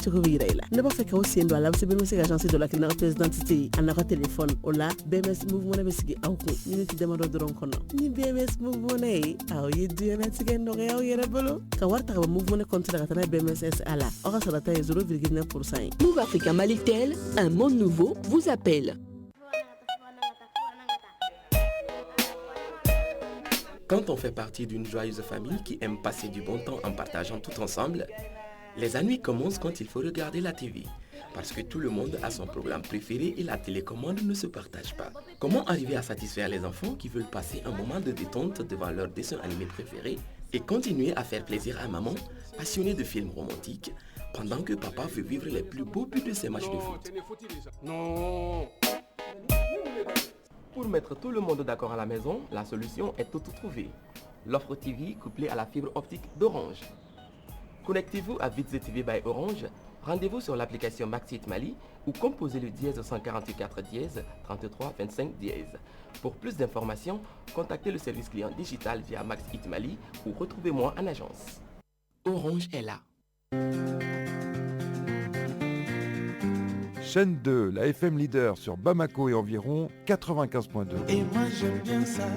chiko virela ne ba feka o siendo ala se BMS agence de la carte d'identité anaka téléphone ola BMS mouvement be sigi awko ni ti demado doron kono ni BMS mouvement e aw yeddu yana tigendo yaw yere bolo ka warta ba mouvement compte la katana BMS ala ora salata 0,9%. Move Africa Malitel, un monde nouveau vous appelle. Quand on fait partie d'une joyeuse famille qui aime passer du bon temps en partageant tout ensemble, les ennuis commencent quand il faut regarder la TV. Parce que tout le monde a son programme préféré et la télécommande ne se partage pas. Comment arriver à satisfaire les enfants qui veulent passer un moment de détente devant leur dessin animé préféré et continuer à faire plaisir à maman, passionnée de films romantiques, pendant que papa veut vivre les plus beaux buts de ses matchs de foot? Non. Pour mettre tout le monde d'accord à la maison, la solution est toute trouvée. L'offre TV couplée à la fibre optique d'Orange. Connectez-vous à Vitze TV by Orange, rendez-vous sur l'application Maxit Mali ou composez le dièse 144 dièse 33 25 dièse. Pour plus d'informations, contactez le service client digital via Maxit Mali ou retrouvez-moi en agence. Orange est là. Chaîne 2, la FM leader sur Bamako et environ 95.2. Et moi j'aime bien ça.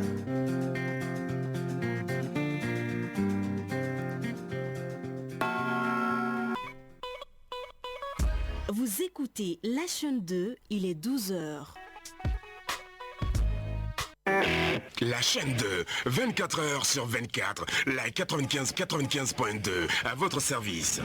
Vous écoutez la chaîne 2, il est 12h. La chaîne 2, 24 heures sur 24, la 95.2, à votre service.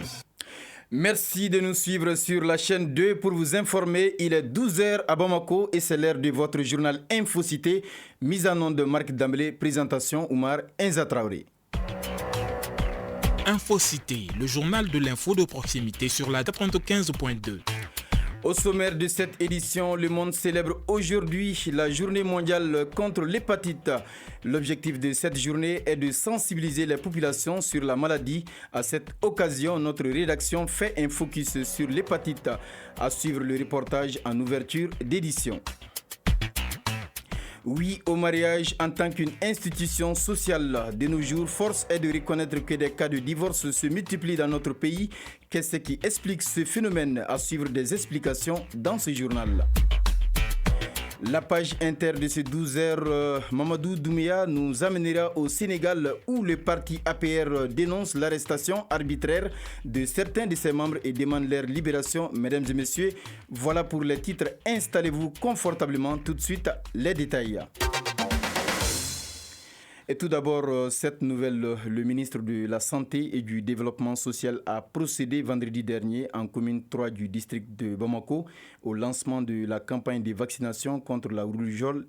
Merci de nous suivre sur la chaîne 2 pour vous informer. Il est 12h à Bamako et c'est l'heure de votre journal Infocité. Mise en onde de Marc Damblé, présentation Oumar Enza Traoré. Infocité, le journal de l'info de proximité sur la 95.2. Au sommaire de cette édition, le monde célèbre aujourd'hui la journée mondiale contre l'hépatite. L'objectif de cette journée est de sensibiliser les populations sur la maladie. À cette occasion, notre rédaction fait un focus sur l'hépatite. À suivre le reportage en ouverture d'édition. Oui au mariage en tant qu'une institution sociale. De nos jours, force est de reconnaître que des cas de divorce se multiplient dans notre pays. Qu'est-ce qui explique ce phénomène? À suivre des explications dans ce journal. La page inter de ces 12 heures, Mamadou Doumbia nous amènera au Sénégal où le parti APR dénonce l'arrestation arbitraire de certains de ses membres et demande leur libération. Mesdames et messieurs, voilà pour les titres. Installez-vous confortablement. Tout de suite, les détails. Et tout d'abord, cette nouvelle, le ministre de la Santé et du Développement social a procédé vendredi dernier en commune 3 du district de Bamako au lancement de la campagne de vaccination contre la rougeole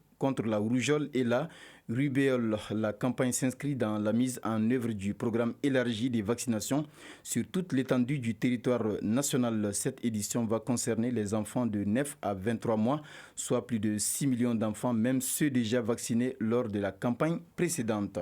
et la rubéole. La campagne s'inscrit dans la mise en œuvre du programme élargi de vaccination sur toute l'étendue du territoire national. Cette édition va concerner les enfants de 9 à 23 mois, soit plus de 6 millions d'enfants, même ceux déjà vaccinés lors de la campagne précédente.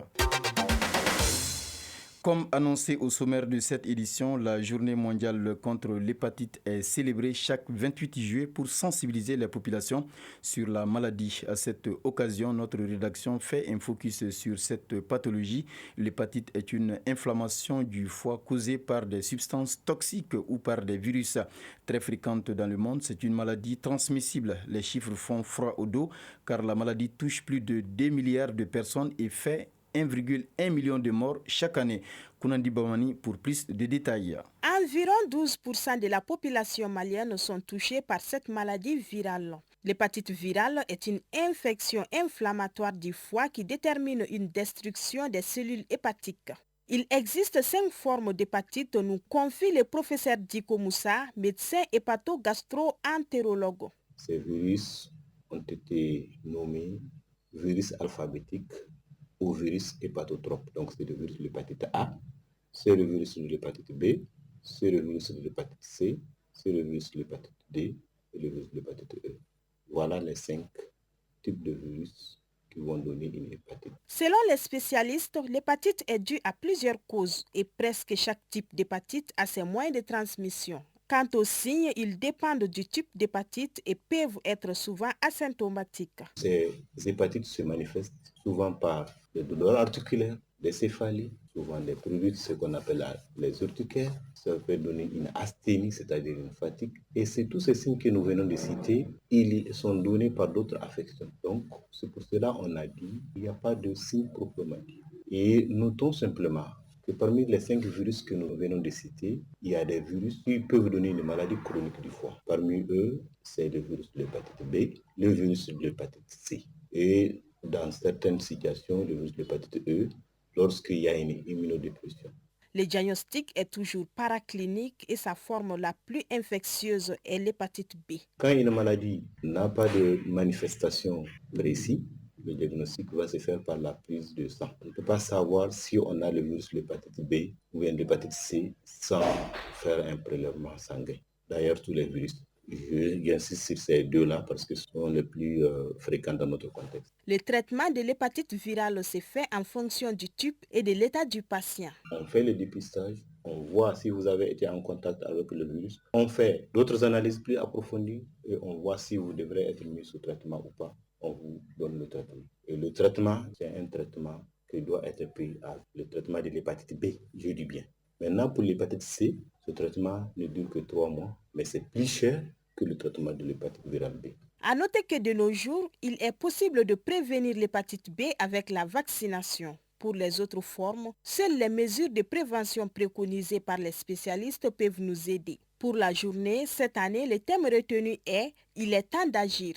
Comme annoncé au sommaire de cette édition, la journée mondiale contre l'hépatite est célébrée chaque 28 juillet pour sensibiliser les populations sur la maladie. À cette occasion, notre rédaction fait un focus sur cette pathologie. L'hépatite est une inflammation du foie causée par des substances toxiques ou par des virus très fréquentes dans le monde. C'est une maladie transmissible. Les chiffres font froid au dos car la maladie touche plus de 2 milliards de personnes et fait 1,1 million de morts chaque année. Kounandi Bamani pour plus de détails. Environ 12% de la population malienne sont touchés par cette maladie virale. L'hépatite virale est une infection inflammatoire du foie qui détermine une destruction des cellules hépatiques. Il existe 5 formes d'hépatite, nous confie le professeur Diko Moussa, médecin hépato-gastro-entérologue. Ces virus ont été nommés virus alphabétiques ou virus hépatotrope. Donc c'est le virus de l'hépatite A, c'est le virus de l'hépatite B, c'est le virus de l'hépatite C, c'est le virus de l'hépatite D et le virus de l'hépatite E. Voilà les 5 types de virus qui vont donner une hépatite. Selon les spécialistes, l'hépatite est due à plusieurs causes et presque chaque type d'hépatite a ses moyens de transmission. Quant aux signes, ils dépendent du type d'hépatite et peuvent être souvent asymptomatiques. Ces hépatites se manifestent souvent par des douleurs articulaires, des céphalées, souvent des produits, ce qu'on appelle les urticaires. Ça peut donner une asthénie, c'est-à-dire une fatigue. Et c'est tous ces signes que nous venons de citer, ils sont donnés par d'autres affections. Donc, c'est pour cela qu'on a dit qu'il n'y a pas de signe proprement dit. Et notons simplement que parmi les 5 virus que nous venons de citer, il y a des virus qui peuvent donner une maladie chronique du foie. Parmi eux, c'est le virus de l'hépatite B, le virus de l'hépatite C. Et dans certaines situations, le virus de l'hépatite E, lorsqu'il y a une immunodépression. Le diagnostic est toujours paraclinique et sa forme la plus infectieuse est l'hépatite B. Quand une maladie n'a pas de manifestation précise, le diagnostic va se faire par la prise de sang. On ne peut pas savoir si on a le virus de l'hépatite B ou bien l'hépatite C sans faire un prélèvement sanguin. D'ailleurs, tous les virus, j'insiste sur ces deux-là parce que ce sont les plus fréquents dans notre contexte. Le traitement de l'hépatite virale se fait en fonction du type et de l'état du patient. On fait le dépistage, on voit si vous avez été en contact avec le virus. On fait d'autres analyses plus approfondies et on voit si vous devrez être mis sous traitement ou pas. On vous donne le traitement. Et le traitement, c'est un traitement qui doit être pris à le traitement de l'hépatite B, je dis bien. Maintenant, pour l'hépatite C, ce traitement ne dure que 3 mois, mais c'est plus cher que le traitement de l'hépatite virale B. À noter que de nos jours, il est possible de prévenir l'hépatite B avec la vaccination. Pour les autres formes, seules les mesures de prévention préconisées par les spécialistes peuvent nous aider. Pour la journée, cette année, le thème retenu est « Il est temps d'agir ».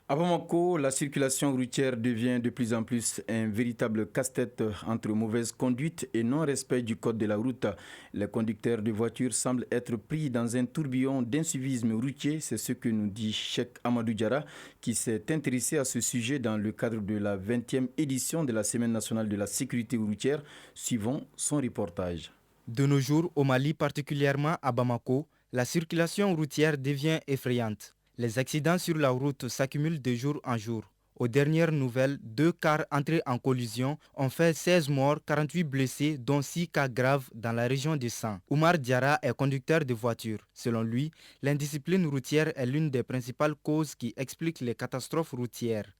À Bamako, la circulation routière devient de plus en plus un véritable casse-tête entre mauvaise conduite et non-respect du code de la route. Les conducteurs de voitures semblent être pris dans un tourbillon d'incivisme routier. C'est ce que nous dit Cheikh Amadou Diarra, qui s'est intéressé à ce sujet dans le cadre de la 20e édition de la Semaine nationale de la sécurité routière. Suivons son reportage. De nos jours, au Mali, particulièrement à Bamako, la circulation routière devient effrayante. Les accidents sur la route s'accumulent de jour en jour. Aux dernières nouvelles, 2 cars entrés en collision ont fait 16 morts, 48 blessés, dont 6 cas graves dans la région de San. Oumar Diarra est conducteur de voiture. Selon lui, l'indiscipline routière est l'une des principales causes qui expliquent les catastrophes routières.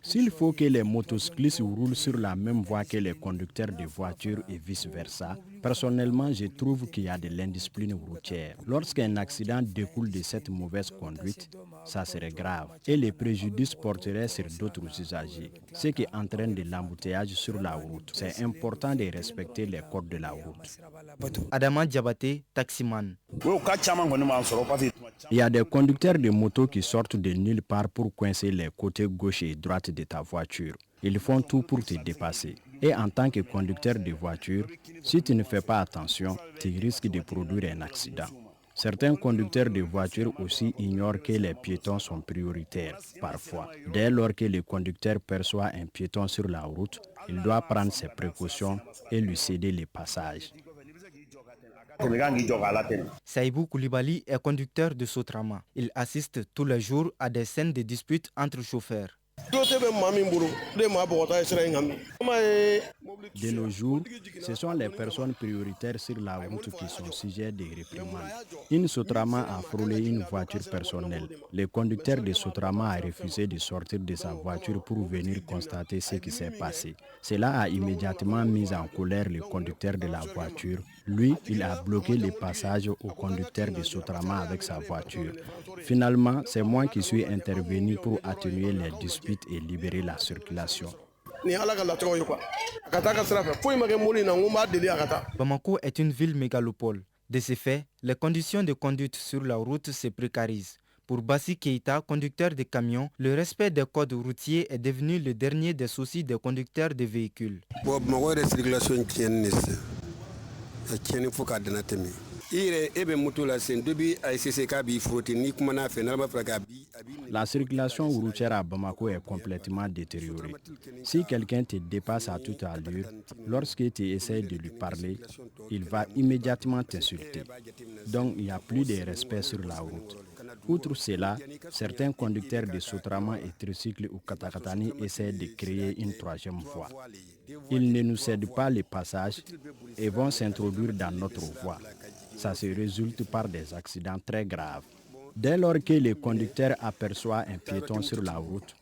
S'il faut que les motocyclistes roulent sur la même voie que les conducteurs de voitures et vice-versa, personnellement, je trouve qu'il y a de l'indiscipline routière. Lorsqu'un accident découle de cette mauvaise conduite, ça serait grave et les préjudices porteraient sur d'autres usagers, ce qui entraîne de l'embouteillage sur la route. C'est important de respecter les codes de la route. Adama Diabaté, taximan. Il y a des conducteurs de motos qui sortent de nulle part pour coincer les côtés gauche et droite de ta voiture. Ils font tout pour te dépasser. Et en tant que conducteur de voiture, si tu ne fais pas attention, tu risques de produire un accident. Certains conducteurs de voitures aussi ignorent que les piétons sont prioritaires. Parfois, dès lors que le conducteur perçoit un piéton sur la route, il doit prendre ses précautions et lui céder le passage. Saïbou Koulibaly est conducteur de Sotrama. Il assiste tous les jours à des scènes de disputes entre chauffeurs. De nos jours, ce sont les personnes prioritaires sur la route qui sont sujets de réprimandes. Une Sotrama a frôlé une voiture personnelle. Le conducteur de Sotrama a refusé de sortir de sa voiture pour venir constater ce qui s'est passé. Cela a immédiatement mis en colère le conducteur de la voiture. Lui, il a bloqué le passage au conducteur de Sotrama avec sa voiture. Finalement, c'est moi qui suis intervenu pour atténuer les disputes et libérer la circulation. Bamako est une ville mégalopole. De ce fait, les conditions de conduite sur la route se précarisent. Pour Bassi Keita, conducteur de camions, le respect des codes routiers est devenu le dernier des soucis des conducteurs de véhicules. La circulation routière à Bamako est complètement détériorée. Si quelqu'un te dépasse à toute allure, lorsque tu essaies de lui parler, il va immédiatement t'insulter. Donc il n'y a plus de respect sur la route. Outre cela, certains conducteurs de Sotrama et tricycles ou katakatani essaient de créer une troisième voie. Ils ne nous cèdent pas les passages et vont s'introduire dans notre voie. Ça se résulte par des accidents très graves. Dès lors que le conducteur aperçoit un piéton sur la route,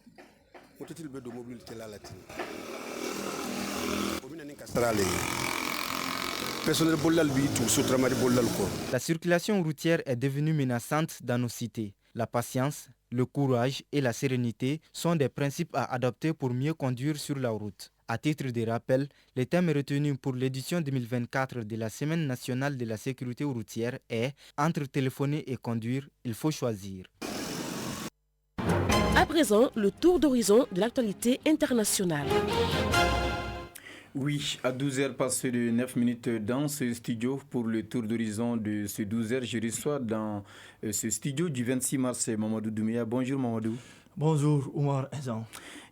La circulation routière est devenue menaçante dans nos cités. La patience, le courage et la sérénité sont des principes à adopter pour mieux conduire sur la route. À titre de rappel, le thème retenu pour l'édition 2024 de la Semaine nationale de la sécurité routière est « Entre téléphoner et conduire, il faut choisir ». À présent, le tour d'horizon de l'actualité internationale. Oui, à 12h passé de 9 minutes dans ce studio pour le tour d'horizon de ce 12h. Je reçois dans ce studio du 26 mars Mamadou Doumbia. Bonjour Mamadou. Bonjour Oumar Ezan.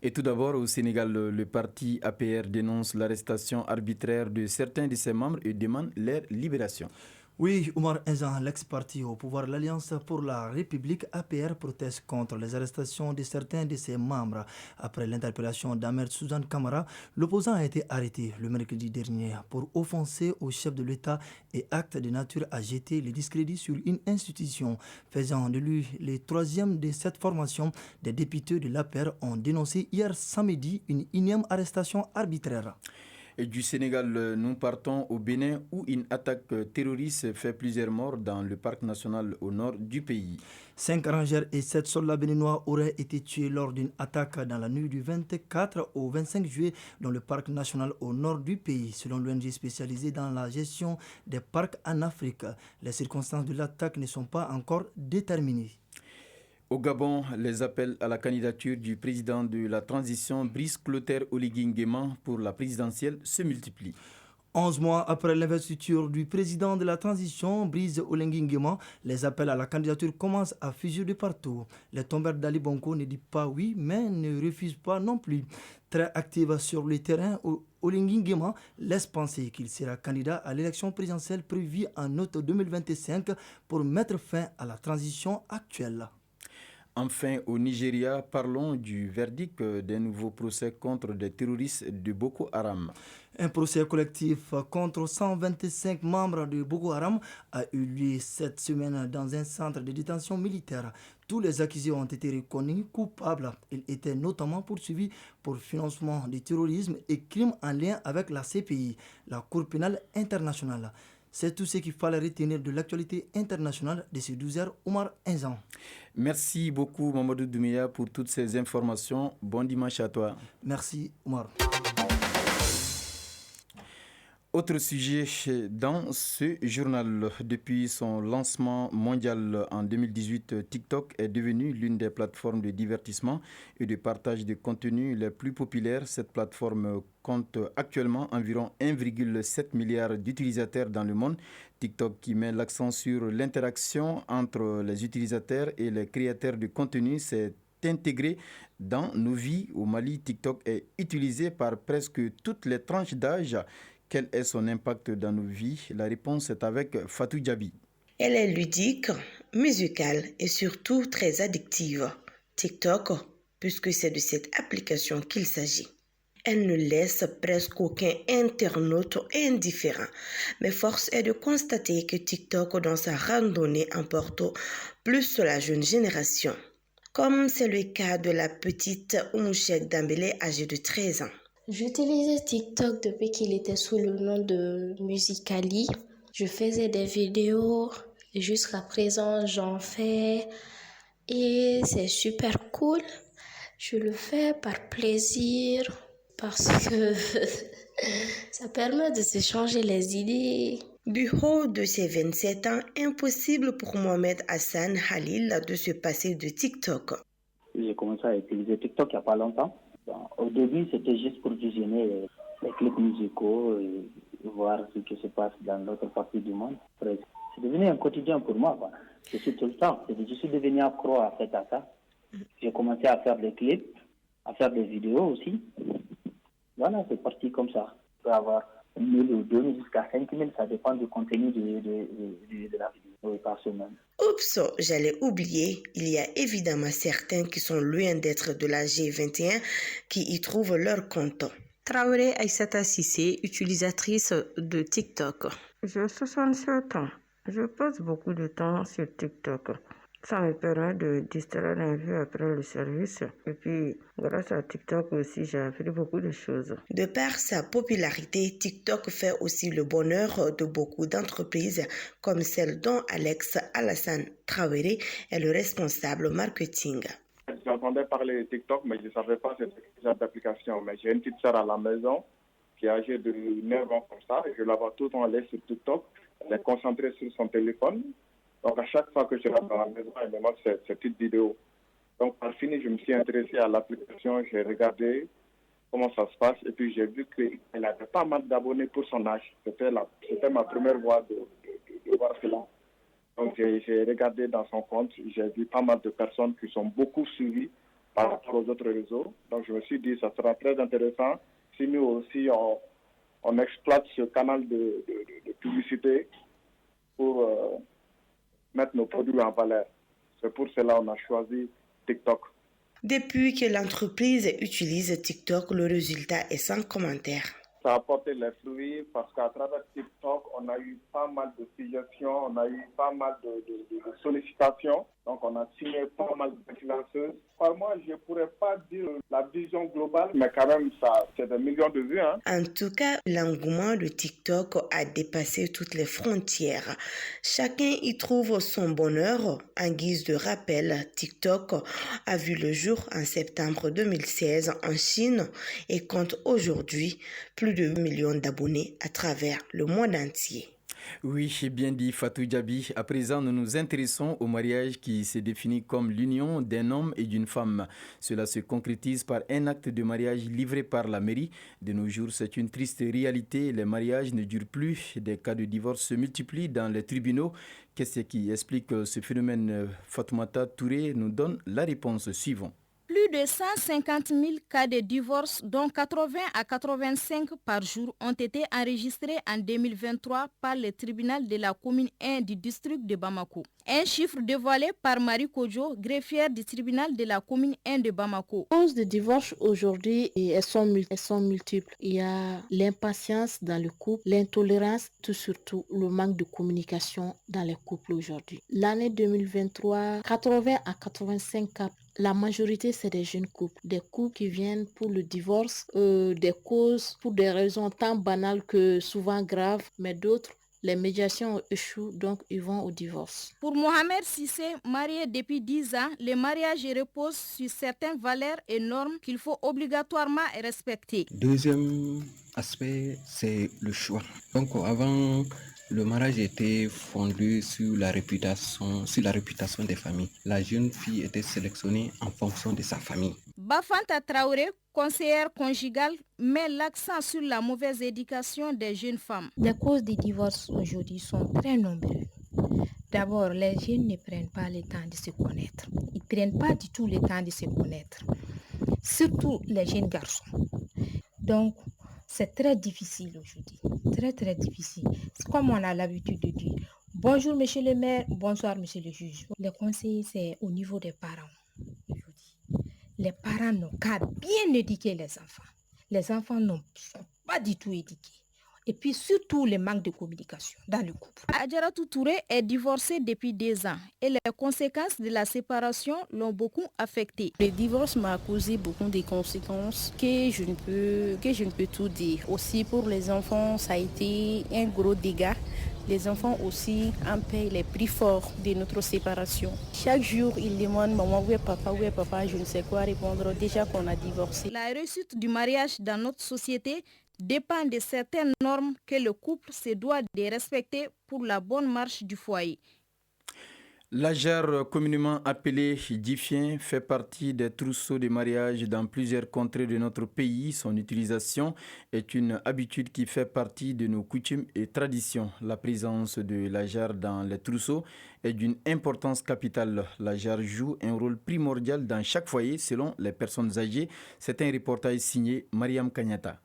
Et tout d'abord, au Sénégal, le parti APR dénonce l'arrestation arbitraire de certains de ses membres et demande leur libération. Oui, Oumar Ezan, l'ex-parti au pouvoir, l'Alliance pour la République APR proteste contre les arrestations de certains de ses membres. Après l'interpellation d'Ahmed Suzanne Camara, l'opposant a été arrêté le mercredi dernier pour offenser au chef de l'État et acte de nature à jeter le discrédit sur une institution. Faisant de lui le troisième de cette formation, des députés de l'APR ont dénoncé hier samedi une énième arrestation arbitraire. Et du Sénégal, nous partons au Bénin où une attaque terroriste fait plusieurs morts dans le parc national au nord du pays. 5 rangers et 7 soldats béninois auraient été tués lors d'une attaque dans la nuit du 24 au 25 juillet dans le parc national au nord du pays, selon l'ONG spécialisée dans la gestion des parcs en Afrique. Les circonstances de l'attaque ne sont pas encore déterminées. Au Gabon, les appels à la candidature du président de la transition, Brice Clotaire Oligui Nguema, pour la présidentielle se multiplient. 11 mois après l'investiture du président de la transition, Brice Oligui Nguema, les appels à la candidature commencent à fuser de partout. Les tombeurs d'Ali Bongo ne disent pas oui, mais ne refusent pas non plus. Très active sur le terrain, Oligui Nguema laisse penser qu'il sera candidat à l'élection présidentielle prévue en août 2025 pour mettre fin à la transition actuelle. Enfin, au Nigeria, parlons du verdict d'un nouveau procès contre des terroristes de Boko Haram. Un procès collectif contre 125 membres de Boko Haram a eu lieu cette semaine dans un centre de détention militaire. Tous les accusés ont été reconnus coupables. Ils étaient notamment poursuivis pour financement du terrorisme et crimes en lien avec la CPI, la Cour pénale internationale. C'est tout ce qu'il fallait retenir de l'actualité internationale de ces 12 heures. Oumar Enzan. Merci beaucoup Mamadou Doumbia pour toutes ces informations. Bon dimanche à toi. Merci Oumar. Autre sujet dans ce journal. Depuis son lancement mondial en 2018, TikTok est devenu l'une des plateformes de divertissement et de partage de contenu les plus populaires. Cette plateforme compte actuellement environ 1,7 milliard d'utilisateurs dans le monde. TikTok qui met l'accent sur l'interaction entre les utilisateurs et les créateurs de contenu s'est intégré dans nos vies. Au Mali, TikTok est utilisé par presque toutes les tranches d'âge. Quel est son impact dans nos vies? La réponse est avec Fatou Djabi. Elle est ludique, musicale et surtout très addictive. TikTok, puisque c'est de cette application qu'il s'agit. Elle ne laisse presque aucun internaute indifférent. Mais force est de constater que TikTok, dans sa randonnée, emporte plus la jeune génération. Comme c'est le cas de la petite Oumouchek Dambélé, âgée de 13 ans. J'utilisais TikTok depuis qu'il était sous le nom de Musical.ly. Je faisais des vidéos et jusqu'à présent j'en fais et c'est super cool. Je le fais par plaisir parce que ça permet de se changer les idées. Du haut de ses 27 ans, impossible pour Mohamed Hassan Halil de se passer de TikTok. J'ai commencé à utiliser TikTok il n'y a pas longtemps. Au début, c'était juste pour visionner les clips musicaux et voir ce qui se passe dans l'autre partie du monde. Après, c'est devenu un quotidien pour moi. Je suis tout le temps. Je suis devenu accro à ça. J'ai commencé à faire des clips, à faire des vidéos aussi. Voilà, c'est parti comme ça. Je peux avoir 1 000 ou 2 000 jusqu'à 5 000, ça dépend du contenu de la vidéo par semaine. Oups, j'allais oublier, il y a évidemment certains qui sont loin d'être de la G21 qui y trouvent leur compte. Traoré Aïssata Sissé, utilisatrice de TikTok. J'ai 67 ans. Je passe beaucoup de temps sur TikTok. Ça me permet de distraire un peu après le service. Et puis, grâce à TikTok aussi, j'ai appris beaucoup de choses. De par sa popularité, TikTok fait aussi le bonheur de beaucoup d'entreprises, comme celle dont Alex Alassane Traoré est le responsable marketing. J'entendais parler de TikTok, mais je ne savais pas cette d'application. Mais j'ai une petite sœur à la maison qui est âgée de 9 ans comme ça. Et je la vois tout le temps aller sur TikTok. Elle est concentrée sur son téléphone. Donc, à chaque fois que je rentre dans la maison, elle me montre ces petites vidéos. Donc, par fini, je me suis intéressé à l'application. J'ai regardé comment ça se passe. Et puis, j'ai vu qu'elle avait pas mal d'abonnés pour son âge. C'était ma première fois de voir cela. Donc, j'ai regardé dans son compte. J'ai vu pas mal de personnes qui sont beaucoup suivies par rapport aux autres réseaux. Donc, je me suis dit, ça sera très intéressant si nous aussi, on exploite ce canal de publicité pour mettre nos produits en valeur. C'est pour cela qu'on a choisi TikTok. Depuis que l'entreprise utilise TikTok, le résultat est sans commentaire. Ça a apporté les fruits parce qu'à travers TikTok, on a eu pas mal de suggestions, on a eu pas mal de sollicitations. Donc, on a signé pas mal d'influenceuses. Par moi, je ne pourrais pas dire la vision globale, mais quand même, ça, c'est des millions de vues. En tout cas, l'engouement de TikTok a dépassé toutes les frontières. Chacun y trouve son bonheur. En guise de rappel, TikTok a vu le jour en septembre 2016 en Chine et compte aujourd'hui plus de 1 million d'abonnés à travers le monde entier. Oui, bien dit Fatou Djabi. À présent, nous nous intéressons au mariage qui se définit comme l'union d'un homme et d'une femme. Cela se concrétise par un acte de mariage livré par la mairie. De nos jours, c'est une triste réalité. Les mariages ne durent plus. Des cas de divorce se multiplient dans les tribunaux. Qu'est-ce qui explique ce phénomène? Fatoumata Touré nous donne la réponse suivante. Plus de 150 000 cas de divorce, dont 80 à 85 par jour, ont été enregistrés en 2023 par le tribunal de la commune 1 du district de Bamako. Un chiffre dévoilé par Marie Kodjo, greffière du tribunal de la commune 1 de Bamako. Les causes de divorce aujourd'hui, elles sont multiples. Il y a l'impatience dans le couple, l'intolérance, tout surtout le manque de communication dans les couples aujourd'hui. L'année 2023, 80 à 85 cas. La majorité, c'est des jeunes couples. Des couples qui viennent pour le divorce, des causes pour des raisons tant banales que souvent graves, mais d'autres, les médiations échouent, donc ils vont au divorce. Pour Mohamed Sissé, marié depuis 10 ans, le mariage repose sur certaines valeurs et normes qu'il faut obligatoirement respecter. Deuxième aspect, c'est le choix. Donc avant, le mariage était fondé sur la réputation des familles. La jeune fille était sélectionnée en fonction de sa famille. Bafanta Traoré, conseillère conjugale, met l'accent sur la mauvaise éducation des jeunes femmes. Les causes des divorces aujourd'hui sont très nombreuses. D'abord, les jeunes ne prennent pas le temps de se connaître. Ils ne prennent pas du tout le temps de se connaître. Surtout les jeunes garçons. Donc, c'est très difficile aujourd'hui. Très, très difficile. C'est comme on a l'habitude de dire. Bonjour, monsieur le maire. Bonsoir, monsieur le juge. Les conseils, c'est au niveau des parents. Les parents n'ont qu'à bien éduquer les enfants. Les enfants ne sont pas du tout éduqués. Et puis surtout le manque de communication dans le couple. Adjaratou Touré est divorcée depuis 2 ans et les conséquences de la séparation l'ont beaucoup affectée. Le divorce m'a causé beaucoup de conséquences que je ne peux tout dire. Aussi pour les enfants, ça a été un gros dégât. Les enfants aussi en payent les prix forts de notre séparation. Chaque jour, ils demandent « Maman, où est papa ?» Je ne sais quoi répondre déjà qu'on a divorcé. La réussite du mariage dans notre société dépend de certaines normes que le couple se doit de respecter pour la bonne marche du foyer. L'Ajar, communément appelé Difien, fait partie des trousseaux de mariage dans plusieurs contrées de notre pays. Son utilisation est une habitude qui fait partie de nos coutumes et traditions. La présence de l'Ajar dans les trousseaux est d'une importance capitale. L'Ajar joue un rôle primordial dans chaque foyer selon les personnes âgées. C'est un reportage signé Mariam Kanyata.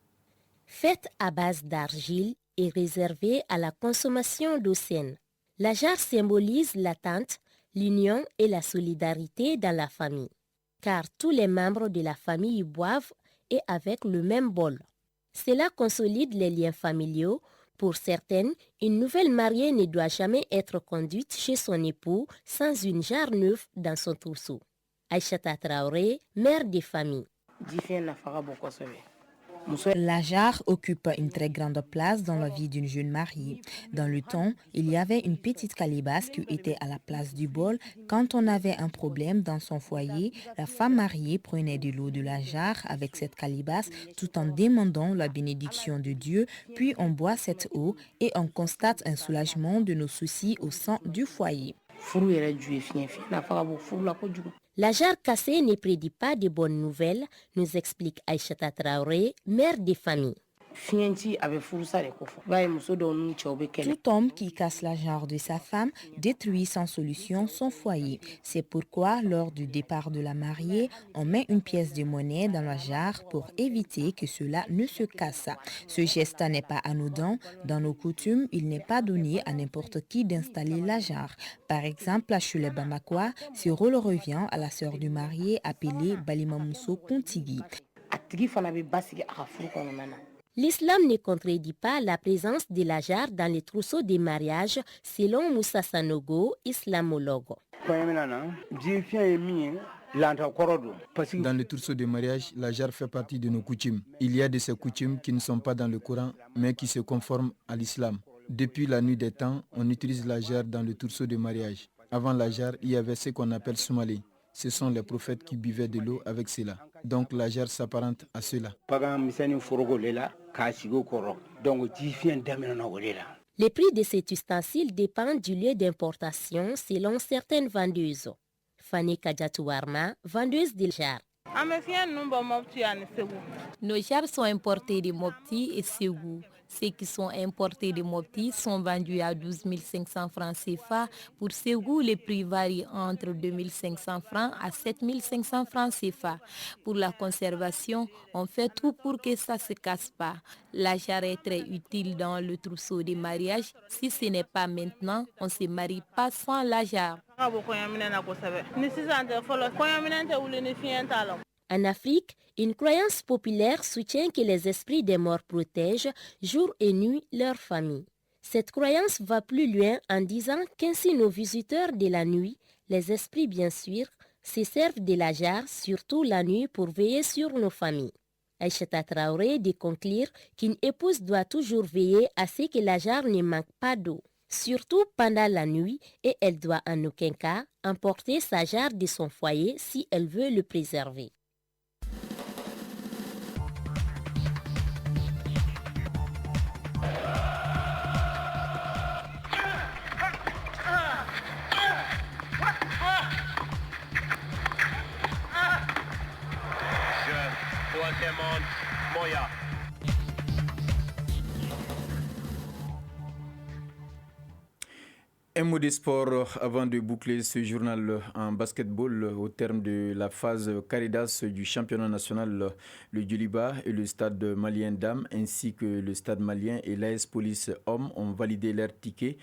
Faite à base d'argile et réservée à la consommation d'eau saine. La jarre symbolise l'attente, l'union et la solidarité dans la famille, car tous les membres de la famille y boivent et avec le même bol. Cela consolide les liens familiaux Pour certaines, une nouvelle mariée ne doit jamais être conduite chez son époux sans une jarre neuve dans son trousseau. Aïchata Traoré, mère des familles. La jarre occupe une très grande place dans la vie d'une jeune mariée. Dans le temps, il y avait une petite calebasse qui était à la place du bol. Quand on avait un problème dans son foyer, la femme mariée prenait de l'eau de la jarre avec cette calebasse tout en demandant la bénédiction de Dieu, puis on boit cette eau et on constate un soulagement de nos soucis au sein du foyer. La jarre cassée ne prédit pas de bonnes nouvelles, nous explique Aïchata Traoré, mère des familles. Tout homme qui casse la jarre de sa femme détruit sans solution son foyer. C'est pourquoi, lors du départ de la mariée, on met une pièce de monnaie dans la jarre pour éviter que cela ne se casse. Ce geste n'est pas anodin. Dans nos coutumes, il n'est pas donné à n'importe qui d'installer la jarre. Par exemple, chez les Bamakois, ce rôle revient à la sœur du marié appelée Balimamousso Kontigi. L'islam ne contredit pas la présence de la jarre dans les trousseaux des mariages, selon Moussa Sanogo, islamologue. Dans le trousseau de mariage, la jarre fait partie de nos coutumes. Il y a de ces coutumes qui ne sont pas dans le Coran, mais qui se conforment à l'islam. Depuis la nuit des temps, on utilise la jarre dans le trousseau de mariage. Avant la jarre, il y avait ce qu'on appelle soumali. Ce sont les prophètes qui buvaient de l'eau avec cela. Donc la jarre s'apparente à cela. Les prix de cet ustensile dépendent du lieu d'importation selon certaines vendeuses. Fanny Kadjatouarma, vendeuse de jarres. Nos jarres sont importées de Mopti et Ségou. Ceux qui sont importés de Mopti sont vendus à 12 500 francs CFA. Pour Ségou, les prix varient entre 2 500 francs à 7 500 francs CFA. Pour la conservation, on fait tout pour que ça ne se casse pas. La jarre est très utile dans le trousseau des mariages. Si ce n'est pas maintenant, on ne se marie pas sans la jarre. En Afrique, une croyance populaire soutient que les esprits des morts protègent jour et nuit leur famille. Cette croyance va plus loin en disant qu'ainsi nos visiteurs de la nuit, les esprits bien sûr, se servent de la jarre surtout la nuit pour veiller sur nos familles. Aïchata Traoré de conclure qu'une épouse doit toujours veiller à ce que la jarre ne manque pas d'eau, surtout pendant la nuit, et elle doit en aucun cas emporter sa jarre de son foyer si elle veut le préserver. Moya. Un mot de sport avant de boucler ce journal en basketball. Au terme de la phase Caridas du championnat national, le Djoliba et le stade malien dames ainsi que le stade malien et l'AS Police hommes ont validé leur ticket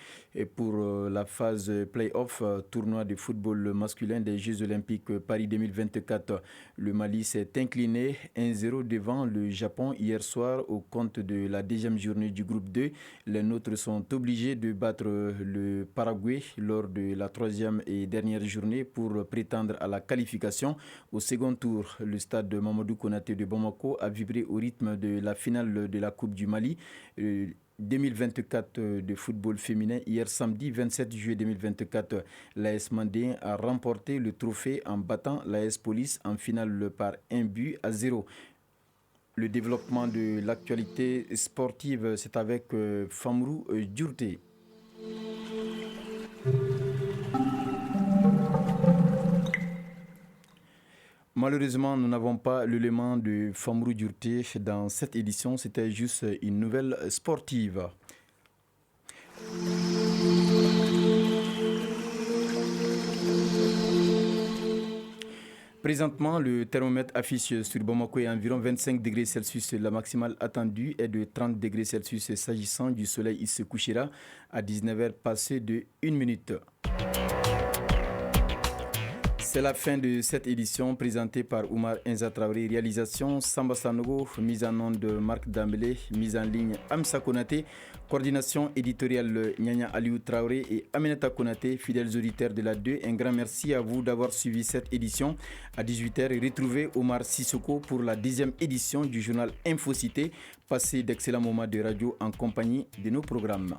pour la phase play-off tournoi de football masculin des Jeux Olympiques Paris 2024. Le Mali s'est incliné 1-0 devant le Japon hier soir au compte de la deuxième journée du groupe 2. Les nôtres sont obligés de battre le Paraguay lors de la troisième et dernière journée pour prétendre à la qualification au second tour. Le stade de Mamadou Konaté de Bamako a vibré au rythme de la finale de la Coupe du Mali 2024 de football féminin. Hier samedi 27 juillet 2024, l'AS Mandé a remporté le trophée en battant l'AS Police en finale par 1-0. Le développement de l'actualité sportive, c'est avec Famrou Djourté. Malheureusement, nous n'avons pas l'élément de Famrou Djourté dans cette édition. C'était juste une nouvelle sportive. Présentement, le thermomètre affiche sur Bamako environ 25 degrés Celsius. La maximale attendue est de 30 degrés Celsius. S'agissant du soleil, il se couchera à 19h passé de 1 minute. C'est la fin de cette édition présentée par Oumar Enza Traoré. Réalisation Samba Sanogo, mise en onde de Marc Dambélé, mise en ligne Amsa Konaté, coordination éditoriale Nyanya Aliou Traoré et Aminata Konaté, fidèles auditeurs de la 2. Un grand merci à vous d'avoir suivi cette édition. À 18h, retrouvez Omar Sissoko pour la 10e édition du journal Infocité. Passez d'excellents moments de radio en compagnie de nos programmes.